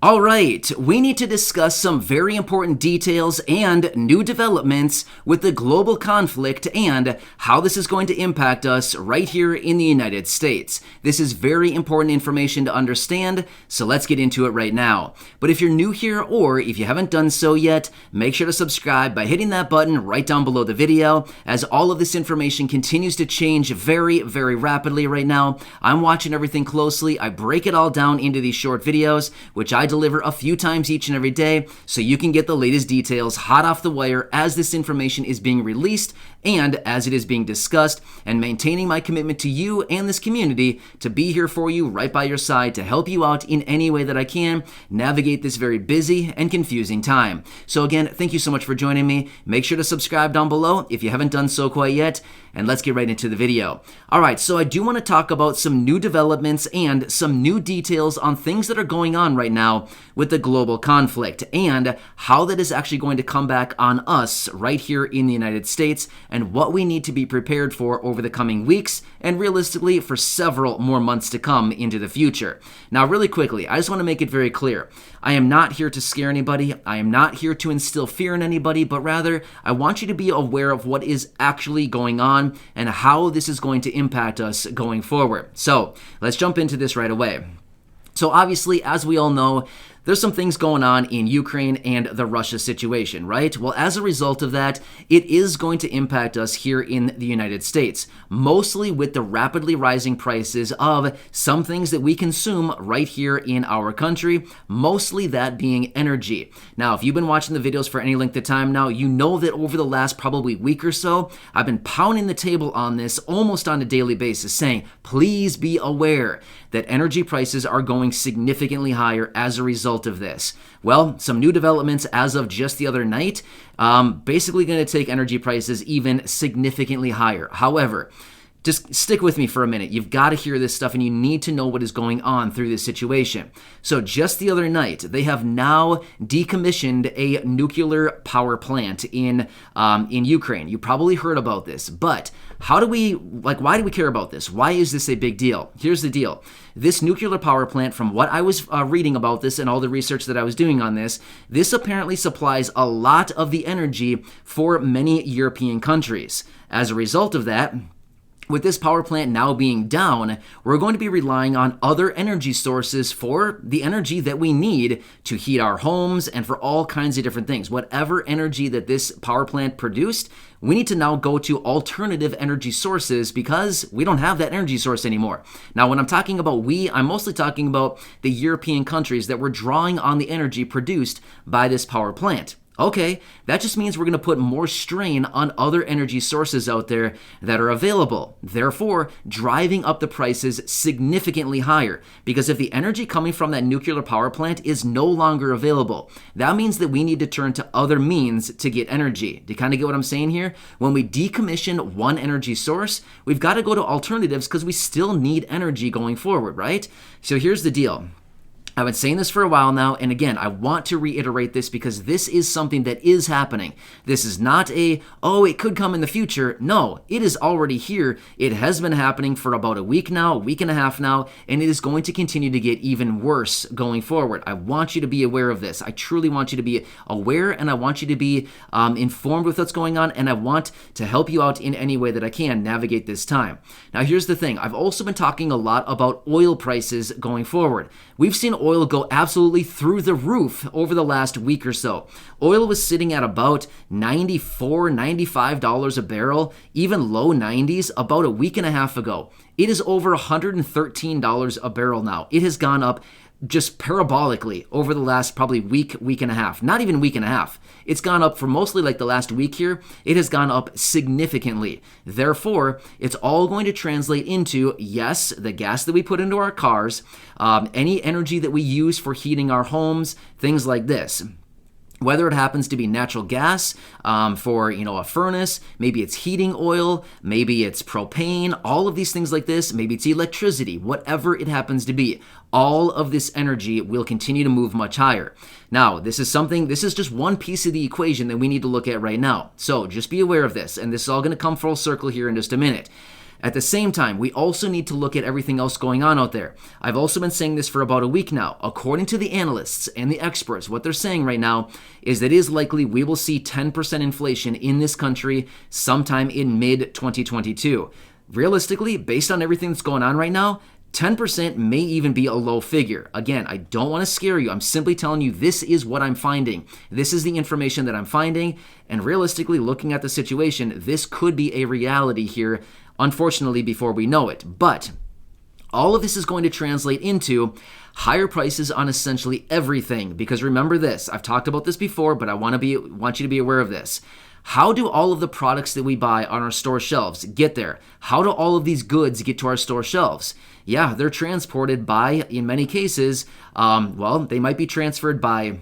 All right, we need to discuss some very important details and new developments with the global conflict and how this is going to impact us right here in the United States. This is very important information to understand, so let's get into it right now. But if you're new here or if you haven't done so yet, make sure to subscribe by hitting that button right down below the video, as all of this information continues to change very, very rapidly right now. I'm watching everything closely. I break it all down into these short videos, which I deliver a few times each and every day, so you can get the latest details hot off the wire as this information is being released and as it is being discussed, and maintaining my commitment to you and this community to be here for you right by your side to help you out in any way that I can navigate this very busy and confusing time. So again, thank you so much for joining me. Make sure to subscribe down below if you haven't done so quite yet, and let's get right into the video. All right, so I do want to talk about some new developments and some new details on things that are going on right now with the global conflict and how that is actually going to come back on us right here in the United States, and what we need to be prepared for over the coming weeks and realistically for several more months to come into the future. Now, really quickly, I just want to make it very clear. I am not here to scare anybody. I am not here to instill fear in anybody, but rather I want you to be aware of what is actually going on and how this is going to impact us going forward. So let's jump into this right away. So obviously, as we all know, there's some things going on in Ukraine and the Russia situation, right? Well, as a result of that, it is going to impact us here in the United States, mostly with the rapidly rising prices of some things that we consume right here in our country, mostly that being energy. Now, if you've been watching the videos for any length of time now, you know that over the last probably week or so, I've been pounding the table on this almost on a daily basis, saying, please be aware that energy prices are going significantly higher as a result of this. Well, some new developments as of just the other night, basically going to take energy prices even significantly higher. However, just stick with me for a minute. You've got to hear this stuff and you need to know what is going on through this situation. So just the other night, they have now decommissioned a nuclear power plant in Ukraine. You probably heard about this, but why do we care about this? Why is this a big deal? Here's the deal. This nuclear power plant, from what I was reading about this and all the research that I was doing on this, this apparently supplies a lot of the energy for many European countries. As a result of that, with this power plant now being down, we're going to be relying on other energy sources for the energy that we need to heat our homes and for all kinds of different things. Whatever energy that this power plant produced, we need to now go to alternative energy sources because we don't have that energy source anymore. Now, when I'm talking about I'm mostly talking about the European countries that were drawing on the energy produced by this power plant. Okay, that just means we're going to put more strain on other energy sources out there that are available, therefore driving up the prices significantly higher. Because if the energy coming from that nuclear power plant is no longer available, that means that we need to turn to other means to get energy. Do you kind of get what I'm saying here? When we decommission one energy source, we've got to go to alternatives because we still need energy going forward, right? So here's the deal. I've been saying this for a while now, and again, I want to reiterate this because this is something that is happening. This is not it could come in the future. No, it is already here. It has been happening for about a week now, a week and a half now, and it is going to continue to get even worse going forward. I want you to be aware of this. I truly want you to be aware, and I want you to be informed with what's going on, and I want to help you out in any way that I can navigate this time. Now, here's the thing. I've also been talking a lot about oil prices going forward. We've seen oil go absolutely through the roof over the last week or so. Oil was sitting at about $94, $95 a barrel, even low 90s about a week and a half ago. It is over $113 a barrel now. It has gone up just parabolically over the last probably week and a half. Not even week and a half. It's gone up for mostly like the last week here. It has gone up significantly. Therefore, it's all going to translate into, yes, the gas that we put into our cars, any energy that we use for heating our homes, things like this. Whether it happens to be natural gas for, a furnace, maybe it's heating oil, maybe it's propane, all of these things like this, maybe it's electricity, whatever it happens to be, all of this energy will continue to move much higher. Now, this is just one piece of the equation that we need to look at right now. So just be aware of this, and this is all going to come full circle here in just a minute. At the same time, we also need to look at everything else going on out there. I've also been saying this for about a week now. According to the analysts and the experts, what they're saying right now is that it is likely we will see 10% inflation in this country sometime in mid-2022. Realistically, based on everything that's going on right now, 10% may even be a low figure. Again, I don't want to scare you. I'm simply telling you this is what I'm finding. This is the information that I'm finding. And realistically, looking at the situation, this could be a reality here, unfortunately, before we know it. But all of this is going to translate into higher prices on essentially everything. Because remember this, I've talked about this before, but I want you to be aware of this. How do all of the products that we buy on our store shelves get there? How do all of these goods get to our store shelves? Yeah, they're transported by, in many cases, they might be transferred by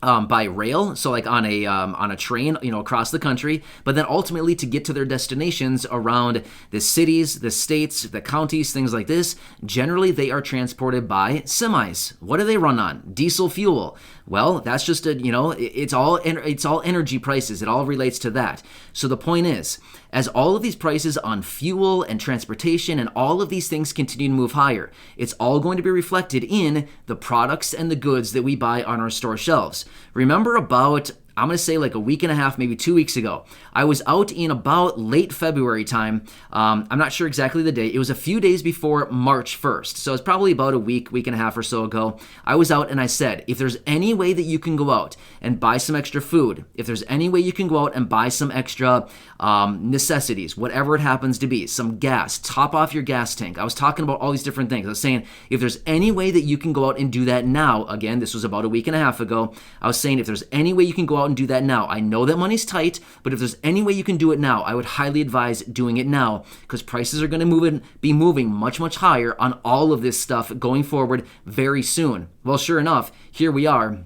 rail, so like on a train, across the country, but then ultimately to get to their destinations around the cities, the states, the counties, things like this, generally they are transported by semis. What do they run on? Diesel fuel. Well, that's just it's all energy prices. It all relates to that. So the point is, as all of these prices on fuel and transportation and all of these things continue to move higher, it's all going to be reflected in the products and the goods that we buy on our store shelves. Remember about, I'm going to say like a week and a half, maybe 2 weeks ago, I was out in about late February time. I'm not sure exactly the date. It was a few days before March 1st. So it's probably about a week and a half or so ago. I was out and I said, if there's any way that you can go out and buy some extra food, if there's any way you can go out and buy some extra necessities, whatever it happens to be, some gas, top off your gas tank. I was talking about all these different things. I was saying, if there's any way that you can go out and do that now, again, this was about a week and a half ago, I was saying, if there's any way you can go out and do that now, I know that money's tight, but if there's any way you can do it now, I would highly advise doing it now, because prices are going to be moving much, much higher on all of this stuff going forward very soon. Well, sure enough, here we are,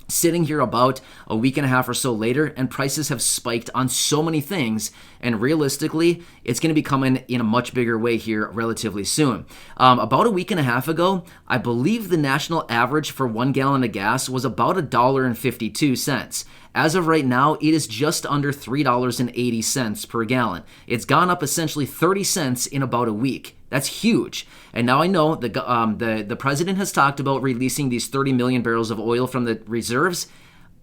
sitting here about a week and a half or so later, and prices have spiked on so many things, and realistically, it's going to be coming in a much bigger way here relatively soon. About a week and a half ago, I believe the national average for 1 gallon of gas was about $1.52. As of right now, it is just under $3.80 per gallon. It's gone up essentially 30 cents in about a week. That's huge. And now I know the president has talked about releasing these 30 million barrels of oil from the reserves.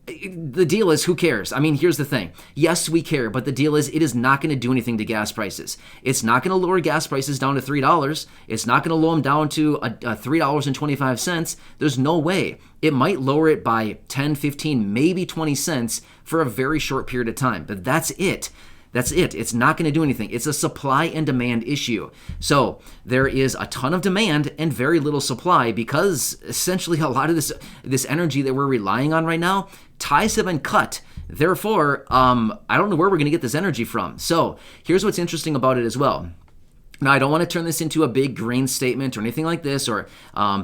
The deal is, who cares? I mean, here's the thing. Yes, we care, but the deal is it is not going to do anything to gas prices. It's not going to lower gas prices down to $3. It's not going to lower them down to $3.25. There's no way. It might lower it by 10, 15, maybe 20 cents for a very short period of time, but that's it. That's it. It's not going to do anything. It's a supply and demand issue. So there is a ton of demand and very little supply, because essentially a lot of this energy that we're relying on right now, ties have been cut. Therefore, I don't know where we're going to get this energy from. So here's what's interesting about it as well. Now, I don't want to turn this into a big grain statement or anything like this, or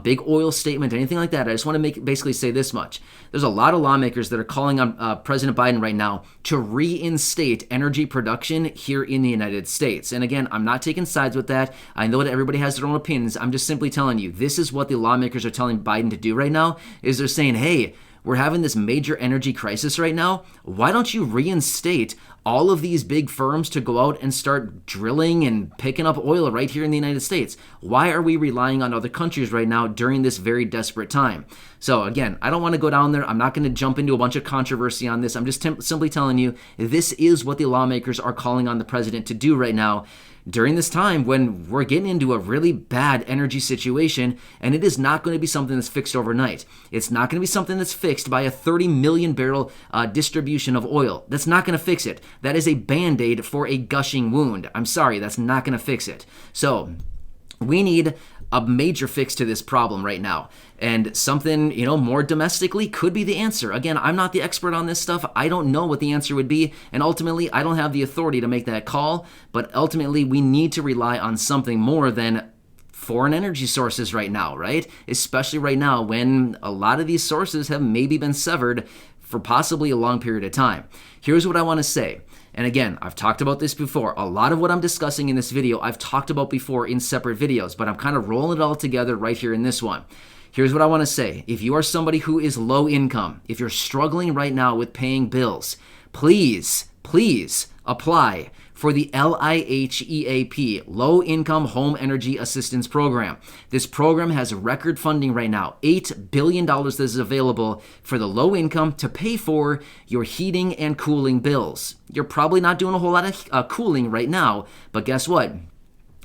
big oil statement or anything like that. I just want to basically say this much. There's a lot of lawmakers that are calling on President Biden right now to reinstate energy production here in the United States. And again, I'm not taking sides with that. I know that everybody has their own opinions. I'm just simply telling you, this is what the lawmakers are telling Biden to do right now, is they're saying, hey, we're having this major energy crisis right now. Why don't you reinstate all of these big firms to go out and start drilling and picking up oil right here in the United States? Why are we relying on other countries right now during this very desperate time? So again, I don't want to go down there. I'm not going to jump into a bunch of controversy on this. I'm just simply telling you, this is what the lawmakers are calling on the president to do right now during this time when we're getting into a really bad energy situation, and it is not going to be something that's fixed overnight. It's not going to be something that's fixed by a 30 million barrel distribution of oil. That's not going to fix it. That is a Band-Aid for a gushing wound. I'm sorry, that's not going to fix it. So we need a major fix to this problem right now. And something, more domestically could be the answer. Again, I'm not the expert on this stuff. I don't know what the answer would be. And ultimately, I don't have the authority to make that call. But ultimately, we need to rely on something more than foreign energy sources right now, right? Especially right now when a lot of these sources have maybe been severed for possibly a long period of time. Here's what I want to say. And again, I've talked about this before. A lot of what I'm discussing in this video, I've talked about before in separate videos, but I'm kind of rolling it all together right here in this one. Here's what I want to say. If you are somebody who is low income, if you're struggling right now with paying bills, please apply for the LIHEAP, Low Income Home Energy Assistance Program. This program has record funding right now, $8 billion that is available for the low income to pay for your heating and cooling bills. You're probably not doing a whole lot of cooling right now, but guess what?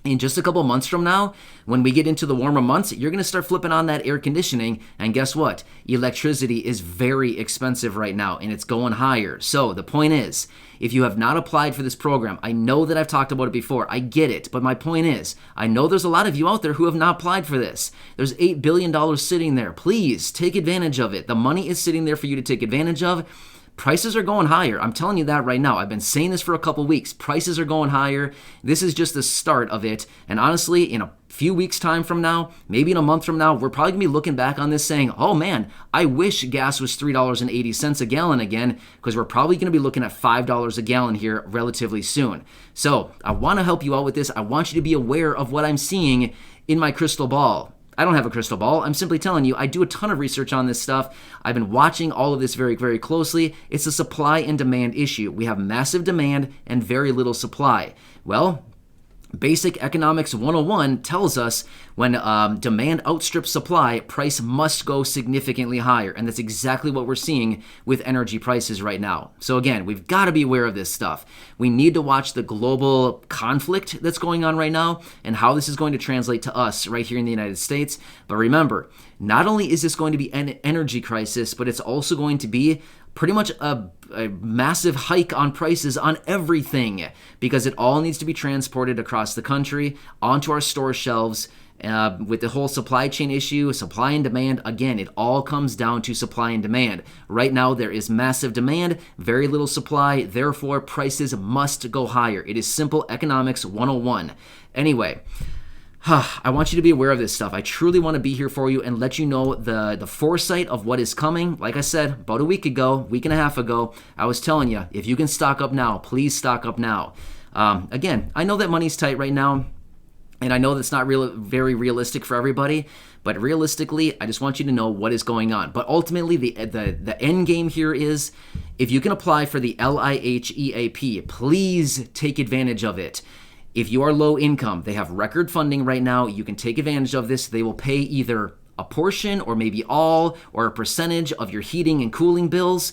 In just a couple months from now, when we get into the warmer months, you're going to start flipping on that air conditioning. And guess what? Electricity is very expensive right now, and it's going higher. So the point is, if you have not applied for this program, I know that I've talked about it before. I get it. But my point is, I know there's a lot of you out there who have not applied for this. There's $8 billion sitting there. Please take advantage of it. The money is sitting there for you to take advantage of. Prices are going higher. I'm telling you that right now. I've been saying this for a couple weeks. Prices are going higher. This is just the start of it. And honestly, in a few weeks' time from now, maybe in a month from now, we're probably going to be looking back on this saying, oh man, I wish gas was $3.80 a gallon again, because we're probably going to be looking at $5 a gallon here relatively soon. So I want to help you out with this. I want you to be aware of what I'm seeing in my crystal ball. I don't have a crystal ball. I'm simply telling you, I do a ton of research on this stuff. I've been watching all of this very, very closely. It's a supply and demand issue. We have massive demand and very little supply. Well, Basic Economics 101 tells us when demand outstrips supply, price must go significantly higher. And that's exactly what we're seeing with energy prices right now. So again, we've got to be aware of this stuff. We need to watch the global conflict that's going on right now and how this is going to translate to us right here in the United States. But remember, not only is this going to be an energy crisis, but it's also going to be pretty much a massive hike on prices on everything, because it all needs to be transported across the country onto our store shelves. With the whole supply chain issue, supply and demand, again, it all comes down to supply and demand. Right now, there is massive demand, very little supply, therefore prices must go higher. It is simple economics 101. Anyway, I want you to be aware of this stuff. I truly want to be here for you and let you know the foresight of what is coming. Like I said, about a week and a half ago, I was telling you, if you can stock up now, please stock up now. Again, I know that money's tight right now, and I know that's not very realistic for everybody, but realistically, I just want you to know what is going on. But ultimately, the end game here is, if you can apply for the LIHEAP, please take advantage of it. If you are low income, they have record funding right now. You can take advantage of this. They will pay either a portion or maybe all or a percentage of your heating and cooling bills,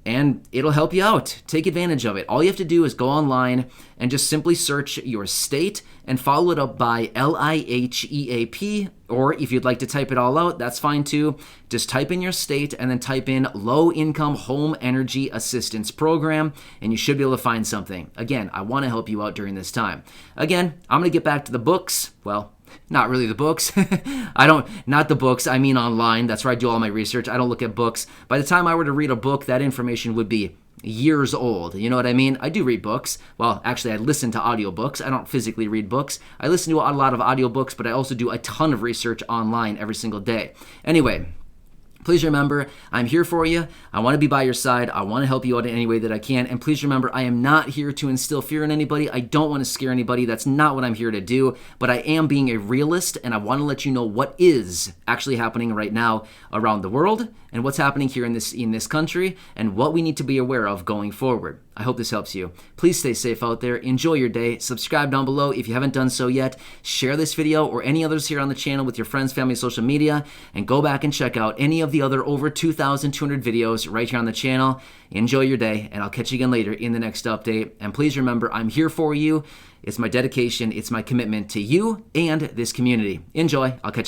and it'll help you out. Take advantage of it. All you have to do is go online and just simply search your state and follow it up by LIHEAP, or if you'd like to type it all out, that's fine too. Just type in your state and then type in Low Income Home Energy Assistance Program, and you should be able to find something. Again, I want to help you out during this time. Again, I'm going to get back to the books. Well, not really the books. Not the books, I mean online. That's where I do all my research. I don't look at books. By the time I were to read a book, that information would be years old. You know what I mean? I do read books. Well, actually, I listen to audiobooks. I don't physically read books. I listen to a lot of audiobooks, but I also do a ton of research online every single day. Anyway, please remember, I'm here for you. I want to be by your side. I want to help you out in any way that I can. And please remember, I am not here to instill fear in anybody. I don't want to scare anybody. That's not what I'm here to do. But I am being a realist, and I want to let you know what is actually happening right now around the world and what's happening here in this country and what we need to be aware of going forward. I hope this helps you. Please stay safe out there. Enjoy your day. Subscribe down below if you haven't done so yet. Share this video or any others here on the channel with your friends, family, social media, and go back and check out any of the other over 2,200 videos right here on the channel. Enjoy your day, and I'll catch you again later in the next update. And please remember, I'm here for you. It's my dedication. It's my commitment to you and this community. Enjoy. I'll catch you.